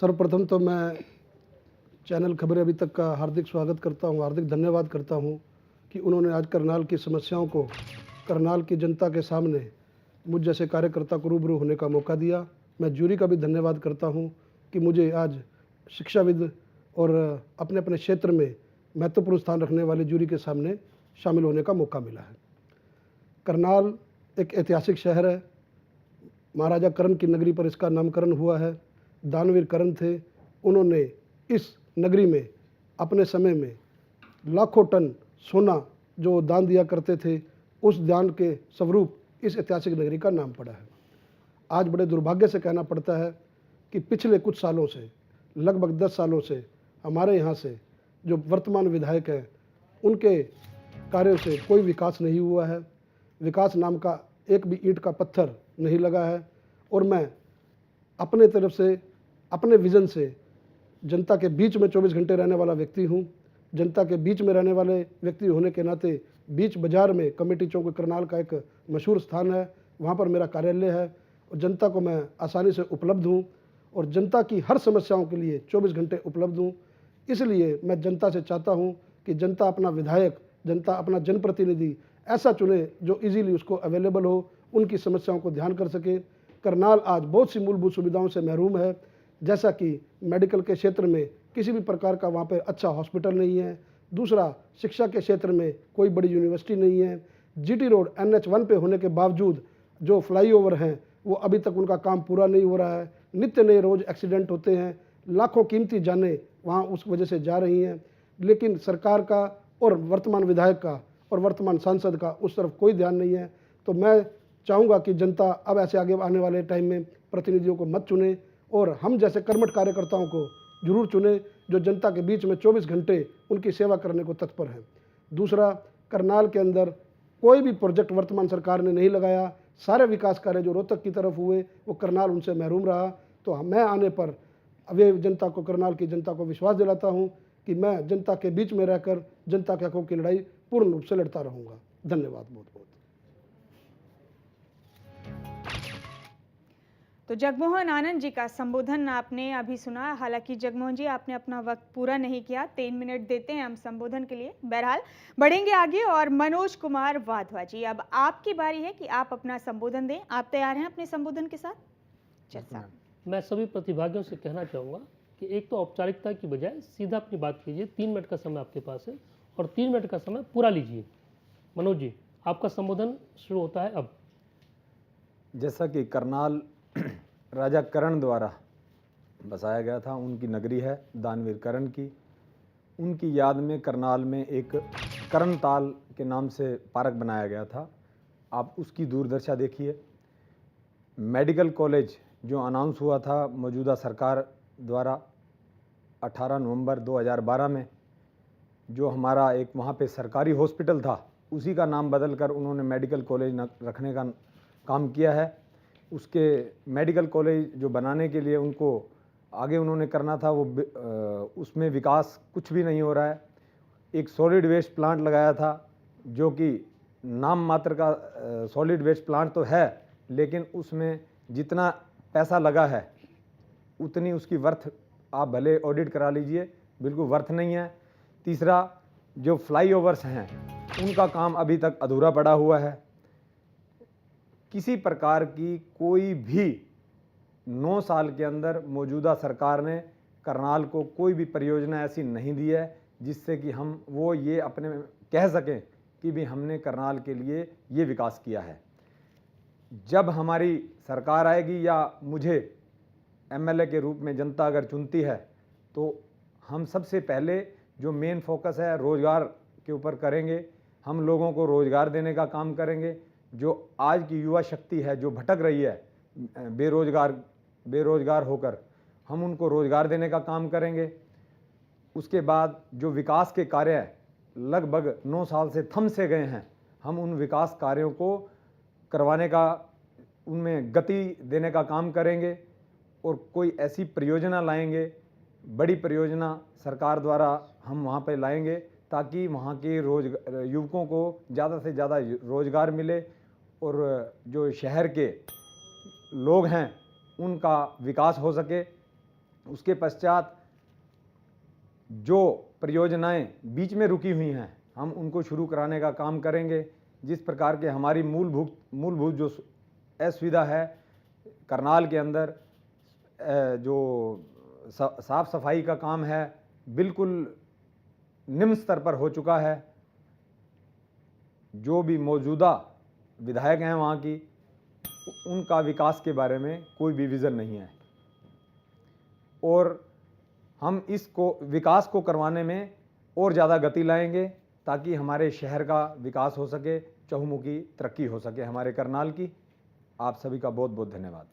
सर्वप्रथम तो मैं चैनल खबरें अभी तक का हार्दिक स्वागत करता हूं, हार्दिक धन्यवाद करता हूं कि उन्होंने आज करनाल की समस्याओं को करनाल की जनता के सामने मुझ जैसे कार्यकर्ता को रूबरू होने का मौका दिया। मैं जूरी का भी धन्यवाद करता हूं कि मुझे आज शिक्षाविद और अपने अपने क्षेत्र में महत्वपूर्ण स्थान रखने वाले जूरी के सामने शामिल होने का मौका मिला है। करनाल एक ऐतिहासिक शहर है। महाराजा कर्ण की नगरी पर इसका नामकरण हुआ है। दानवीर कर्ण थे, उन्होंने इस नगरी में अपने समय में लाखों टन सोना जो दान दिया करते थे, उस दान के स्वरूप इस ऐतिहासिक नगरी का नाम पड़ा है। आज बड़े दुर्भाग्य से कहना पड़ता है कि पिछले कुछ सालों से, लगभग 10 सालों से हमारे यहाँ से जो वर्तमान विधायक हैं, उनके कार्यों से कोई विकास नहीं हुआ है। विकास नाम का एक भी ईंट का पत्थर नहीं लगा है। और मैं अपने तरफ से, अपने विज़न से जनता के बीच में 24 घंटे रहने वाला व्यक्ति हूँ। जनता के बीच में रहने वाले व्यक्ति होने के नाते बीच बाजार में कमेटी चौक करनाल का एक मशहूर स्थान है, वहाँ पर मेरा कार्यालय है और जनता को मैं आसानी से उपलब्ध हूँ और जनता की हर समस्याओं के लिए 24 घंटे उपलब्ध हूँ। इसलिए मैं जनता से चाहता हूँ कि जनता अपना विधायक, जनता अपना जनप्रतिनिधि ऐसा चुने जो इजीली उसको अवेलेबल हो, उनकी समस्याओं को ध्यान कर सके। करनाल आज बहुत सी मूलभूत सुविधाओं से महरूम है, जैसा कि मेडिकल के क्षेत्र में किसी भी प्रकार का वहाँ पे अच्छा हॉस्पिटल नहीं है। दूसरा, शिक्षा के क्षेत्र में कोई बड़ी यूनिवर्सिटी नहीं है। जीटी रोड NH1 पे होने के बावजूद जो फ्लाईओवर हैं वो अभी तक उनका काम पूरा नहीं हो रहा है। नित्य नए रोज़ एक्सीडेंट होते हैं, लाखों कीमती जानें वहाँ उस वजह से जा रही हैं। लेकिन सरकार का और वर्तमान विधायक का और वर्तमान सांसद का उस तरफ कोई ध्यान नहीं है। तो मैं चाहूँगा कि जनता अब ऐसे आगे आने वाले टाइम में प्रतिनिधियों को मत चुने और हम जैसे कर्मठ कार्यकर्ताओं को जरूर चुने जो जनता के बीच में 24 घंटे उनकी सेवा करने को तत्पर हैं। दूसरा, करनाल के अंदर कोई भी प्रोजेक्ट वर्तमान सरकार ने नहीं लगाया। सारे विकास कार्य जो रोहतक की तरफ हुए वो करनाल उनसे महरूम रहा। तो मैं आने पर वे जनता को, करनाल की जनता को विश्वास दिलाता हूँ कि मैं जनता के बीच में रहकर जनता के हकों की लड़ाई पूर्ण रूप से लड़ता रहूँगा। धन्यवाद बहुत बहुत। तो जगमोहन आनंद जी का संबोधन आपने अभी सुना। हालांकि जगमोहन जी, आपने अपना वक्त पूरा नहीं किया, 3 मिनट देते हैं हम संबोधन के लिए। बहरहाल बढ़ेंगे आगे। और मनोज कुमार वाधवा जी, अब आपकी बारी है कि आप अपना संबोधन दें। आप तैयार हैं अपने संबोधन के साथ? चल। मैं सभी प्रतिभागियों से कहना चाहूँगा कि एक तो औपचारिकता की बजाय सीधा अपनी बात कीजिए। 3 मिनट का समय आपके पास है और 3 मिनट का समय पूरा लीजिए। मनोज जी, आपका संबोधन शुरू होता है अब। जैसा कि करनाल राजा कर्ण द्वारा बसाया गया था, उनकी नगरी है दानवीर कर्ण की, उनकी याद में करनाल में एक कर्णताल के नाम से पार्क बनाया गया था। आप उसकी दूरदर्शा देखिए। मेडिकल कॉलेज जो अनाउंस हुआ था मौजूदा सरकार द्वारा 18 नवंबर 2012 में, जो हमारा एक वहाँ पे सरकारी हॉस्पिटल था, उसी का नाम बदलकर उन्होंने मेडिकल कॉलेज रखने का काम किया है। उसके मेडिकल कॉलेज जो बनाने के लिए उनको आगे उन्होंने करना था, वो उसमें विकास कुछ भी नहीं हो रहा है। एक सॉलिड वेस्ट प्लांट लगाया था जो कि नाम मात्र का सॉलिड वेस्ट प्लांट तो है, लेकिन उसमें जितना पैसा लगा है उतनी उसकी वर्थ आप भले ऑडिट करा लीजिए, बिल्कुल वर्थ नहीं है। तीसरा, जो फ्लाईओवर्स हैं उनका काम अभी तक अधूरा पड़ा हुआ है। किसी प्रकार की कोई भी 9 साल के अंदर मौजूदा सरकार ने करनाल को कोई भी परियोजना ऐसी नहीं दी है जिससे कि हम वो ये अपने कह सकें कि भी हमने करनाल के लिए ये विकास किया है। जब हमारी सरकार आएगी या मुझे MLA के रूप में जनता अगर चुनती है, तो हम सबसे पहले जो मेन फोकस है रोज़गार के ऊपर करेंगे। हम लोगों को रोज़गार देने का काम करेंगे। जो आज की युवा शक्ति है जो भटक रही है बेरोजगार होकर, हम उनको रोज़गार देने का काम करेंगे। उसके बाद जो विकास के कार्य लगभग 9 साल से थम से गए हैं, हम उन विकास कार्यों को करवाने का, उनमें गति देने का काम करेंगे और कोई ऐसी परियोजना लाएंगे, बड़ी परियोजना सरकार द्वारा हम वहाँ पे लाएंगे ताकि वहाँ के युवकों को ज़्यादा से ज़्यादा रोज़गार मिले और जो शहर के लोग हैं उनका विकास हो सके। उसके पश्चात जो परियोजनाएं बीच में रुकी हुई हैं हम उनको शुरू कराने का काम करेंगे। जिस प्रकार के हमारी मूलभूत जो असुविधा है करनाल के अंदर, जो साफ सफाई का काम है बिल्कुल निम्न स्तर पर हो चुका है। जो भी मौजूदा विधायक हैं वहाँ की, उनका विकास के बारे में कोई भी विज़न नहीं है और हम इसको विकास को करवाने में और ज़्यादा गति लाएंगे ताकि हमारे शहर का विकास हो सके, चहुमुखी तरक्की हो सके हमारे करनाल की। आप सभी का बहुत बहुत धन्यवाद।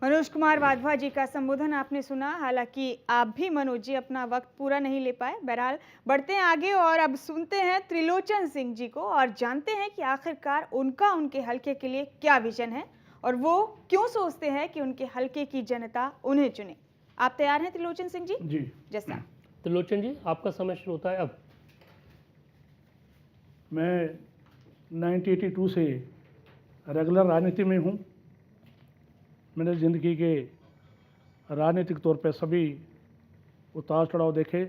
मनोज कुमार वाधवा जी का संबोधन आपने सुना। हालांकि आप भी मनोज जी अपना वक्त पूरा नहीं ले पाए। बहरहाल बढ़ते हैं आगे और अब सुनते हैं त्रिलोचन सिंह जी को और जानते हैं कि आखिरकार उनका उनके हलके के लिए क्या विजन है और वो क्यों सोचते हैं कि उनके हलके की जनता उन्हें चुने। आप तैयार हैं त्रिलोचन सिंह जी? जी जैसा त्रिलोचन जी, आपका समय शुरू होता है अब। मैं 1982 से रेगुलर राजनीति में हूँ। मैंने ज़िंदगी के राजनीतिक तौर पे सभी उतार चढ़ाव देखे।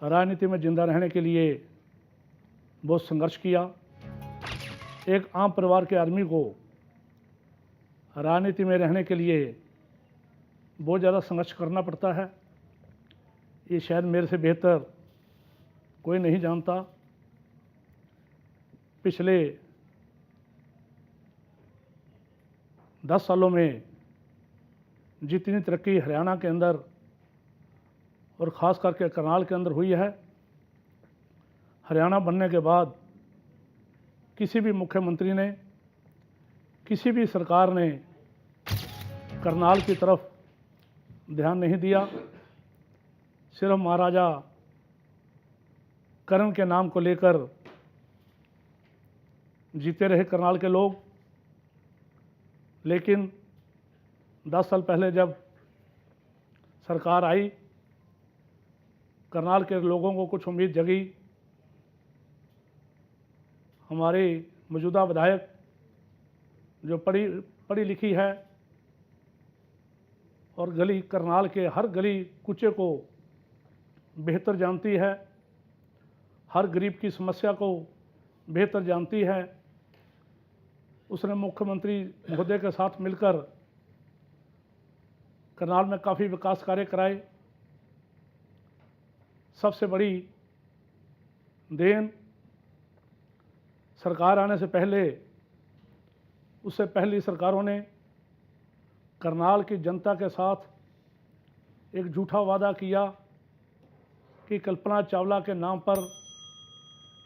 राजनीति में जिंदा रहने के लिए बहुत संघर्ष किया। एक आम परिवार के आदमी को राजनीति में रहने के लिए बहुत ज़्यादा संघर्ष करना पड़ता है। ये शायद मेरे से बेहतर कोई नहीं जानता। पिछले 10 सालों में जितनी तरक्की हरियाणा के अंदर और ख़ास करके करनाल के अंदर हुई है, हरियाणा बनने के बाद किसी भी मुख्यमंत्री ने, किसी भी सरकार ने करनाल की तरफ ध्यान नहीं दिया। सिर्फ महाराजा करण के नाम को लेकर जीते रहे करनाल के लोग। लेकिन 10 साल पहले जब सरकार आई, करनाल के लोगों को कुछ उम्मीद जगी। हमारे मौजूदा विधायक जो पढ़ी लिखी है और करनाल के हर गली कूचे को बेहतर जानती है, हर गरीब की समस्या को बेहतर जानती है, उसने मुख्यमंत्री महोदय के साथ मिलकर करनाल में काफ़ी विकास कार्य कराए। सबसे बड़ी देन सरकार आने से पहले, उससे पहली सरकारों ने करनाल की जनता के साथ एक झूठा वादा किया कि कल्पना चावला के नाम पर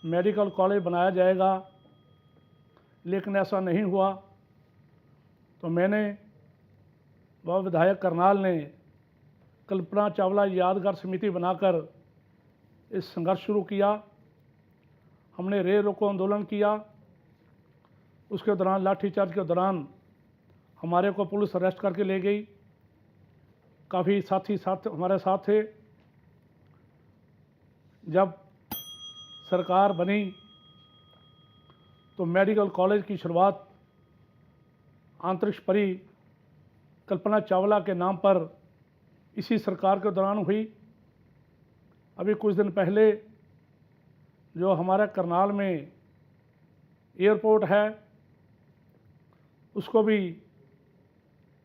मेडिकल कॉलेज बनाया जाएगा, लेकिन ऐसा नहीं हुआ। तो मैंने वह विधायक करनाल ने कल्पना चावला यादगार समिति बनाकर इस संघर्ष शुरू किया। हमने रेल रोको आंदोलन किया। उसके दौरान लाठीचार्ज के दौरान हमारे को पुलिस अरेस्ट करके ले गई। काफ़ी साथी हमारे साथ थे। जब सरकार बनी तो मेडिकल कॉलेज की शुरुआत अंतरिक्ष परी कल्पना चावला के नाम पर इसी सरकार के दौरान हुई। अभी कुछ दिन पहले जो हमारे करनाल में एयरपोर्ट है, उसको भी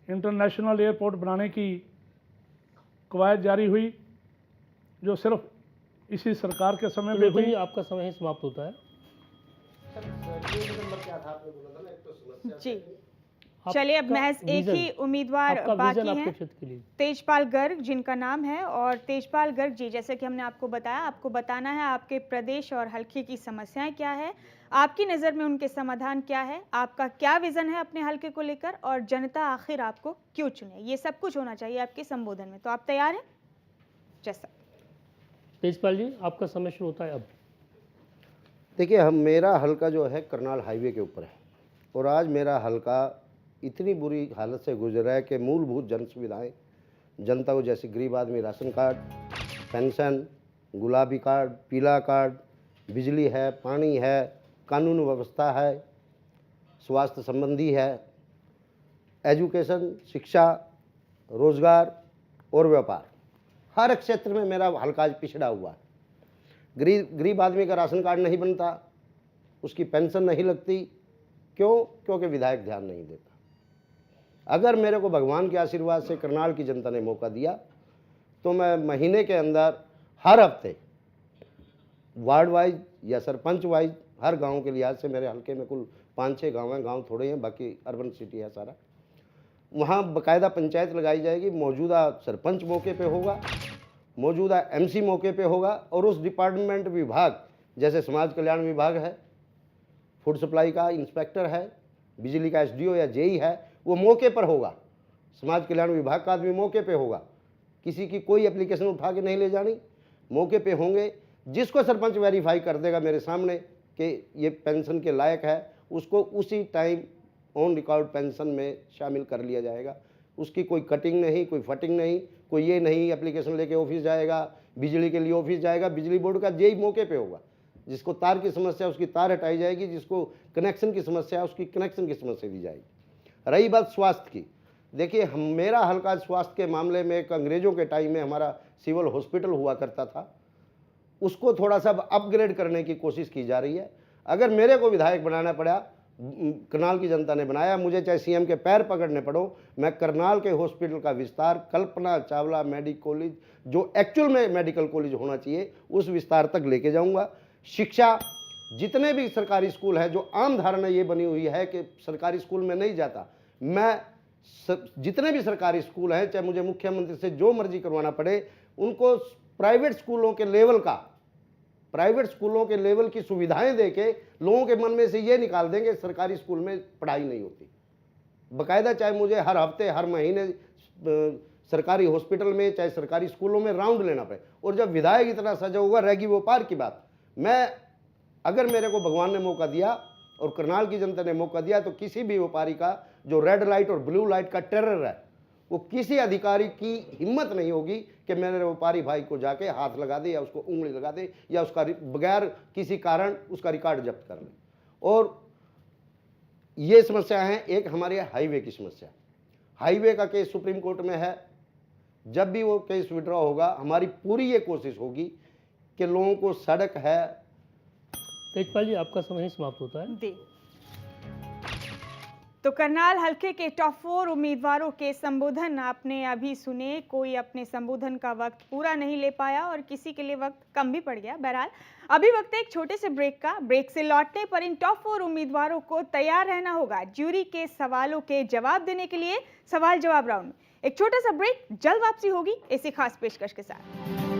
इंटरनेशनल एयरपोर्ट बनाने की कवायद जारी हुई, जो सिर्फ इसी सरकार के समय में त्रिलोचन हुई। जी, आपका समय ही समाप्त होता है। जी आप- चलिए, अब का महज एक विजन- ही उम्मीदवार आपका बाकी विजन आपके हैं, क्षेत्र के लिए। तेजपाल गर्ग जिनका नाम है। और तेजपाल गर्ग जी, जैसे कि हमने आपको बताया, आपको बताना है आपके प्रदेश और हल्के की समस्याएं क्या है, आपकी नज़र में उनके समाधान क्या है, आपका क्या विजन है अपने हल्के को लेकर और जनता आखिर आपको क्यों चुने, ये सब कुछ होना चाहिए आपके संबोधन में। तो आप तैयार हैं? जैसा तेजपाल जी, आपका समय शुरू होता है अब। देखिए, मेरा हलका जो है करनाल हाईवे के ऊपर है और आज मेरा हलका इतनी बुरी हालत से गुजर रहा है कि मूलभूत जन सुविधाएँ जनता को, जैसे गरीब आदमी राशन कार्ड, पेंशन, गुलाबी कार्ड, पीला कार्ड, बिजली है, पानी है, कानून व्यवस्था है, स्वास्थ्य संबंधी है, एजुकेशन, शिक्षा, रोजगार और व्यापार, हर क्षेत्र में मेरा हल्का आज पिछड़ा हुआ है। गरीब आदमी का राशन कार्ड नहीं बनता, उसकी पेंशन नहीं लगती। क्यों? क्योंकि विधायक ध्यान नहीं देता। अगर मेरे को भगवान के आशीर्वाद से करनाल की जनता ने मौका दिया तो मैं महीने के अंदर हर हफ्ते वार्ड वाइज या सरपंच वाइज हर गांव के लिहाज से, मेरे हल्के में कुल 5-6 गांव हैं, गांव थोड़े हैं, बाकी अर्बन सिटी है सारा, वहाँ बाकायदा पंचायत लगाई जाएगी। मौजूदा सरपंच मौके पे होगा, मौजूदा एमसी मौके पे होगा, और उस डिपार्टमेंट विभाग जैसे समाज कल्याण विभाग है, फूड सप्लाई का इंस्पेक्टर है, बिजली का एसडीओ या जेई है, वो मौके पर होगा। समाज कल्याण विभाग का आदमी मौके पे होगा, किसी की कोई एप्लीकेशन उठा के नहीं ले जानी, मौके पे होंगे। जिसको सरपंच वेरीफाई कर देगा मेरे सामने कि ये पेंशन के लायक है, उसको उसी टाइम ऑन रिकॉर्ड पेंशन में शामिल कर लिया जाएगा। उसकी कोई कटिंग नहीं, कोई फटिंग नहीं, कोई ये नहीं एप्लीकेशन लेके ऑफिस जाएगा, बिजली के लिए ऑफिस जाएगा। बिजली बोर्ड का जेई मौके पे होगा। जिसको तार की समस्या उसकी तार हटाई जाएगी, जिसको कनेक्शन की समस्या है उसकी कनेक्शन की समस्या दी जाएगी। रही बात स्वास्थ्य की, देखिए मेरा हल्का स्वास्थ्य के मामले में एक अंग्रेजों के टाइम में हमारा सिविल हॉस्पिटल हुआ करता था, उसको थोड़ा सा अपग्रेड करने की कोशिश की जा रही है। अगर मेरे को विधायक बनाना पड़ा, करनाल की जनता ने बनाया, मुझे चाहे सीएम के पैर पकड़ने पड़ो, मैं करनाल के हॉस्पिटल का विस्तार कल्पना चावला मेडिकल कॉलेज, जो एक्चुअल में मेडिकल कॉलेज होना चाहिए, उस विस्तार तक लेके जाऊंगा। शिक्षा, जितने भी सरकारी स्कूल है, जो आम धारणा ये बनी हुई है कि सरकारी स्कूल में नहीं जाता, मैं जितने भी सरकारी स्कूल हैं, चाहे मुझे मुख्यमंत्री से जो मर्जी करवाना पड़े, उनको प्राइवेट स्कूलों के लेवल की सुविधाएं देके लोगों के मन में से ये निकाल देंगे सरकारी स्कूल में पढ़ाई नहीं होती। बाकायदा चाहे मुझे हर हफ्ते हर महीने सरकारी हॉस्पिटल में चाहे सरकारी स्कूलों में राउंड लेना पड़े। और जब विधायक इतना सजा होगा, रहेगी व्यापार की बात। मैं अगर मेरे को भगवान ने मौका दिया और करनाल की जनता ने मौका दिया, तो किसी भी व्यापारी का जो रेड लाइट और ब्लू लाइट का टेरर है, वो किसी अधिकारी की हिम्मत नहीं होगी कि मेरे व्यापारी भाई को जाके हाथ लगा दे या उसको उंगली लगा दे या उसका बगैर किसी कारण उसका रिकॉर्ड जब्त कर ले। और ये समस्या है। एक हमारे हाईवे की समस्या, हाईवे का केस सुप्रीम कोर्ट में है। जब भी वो केस विड्रॉ होगा, हमारी पूरी ये कोशिश होगी कि लोगों को सड़क है। तेजपाल जी, आपका समय ही समाप्त होता है। जी, तो करनाल हल्के के टॉप 4 उम्मीदवारों के संबोधन आपने अभी सुने। कोई अपने संबोधन का वक्त पूरा नहीं ले पाया और किसी के लिए वक्त कम भी पड़ गया। बहरहाल अभी वक्त है एक छोटे से ब्रेक का। ब्रेक से लौटने पर इन टॉप 4 उम्मीदवारों को तैयार रहना होगा ज्यूरी के सवालों के जवाब देने के लिए सवाल जवाब राउंड में। एक छोटा सा ब्रेक, जल्द वापसी होगी इसी खास पेशकश के साथ।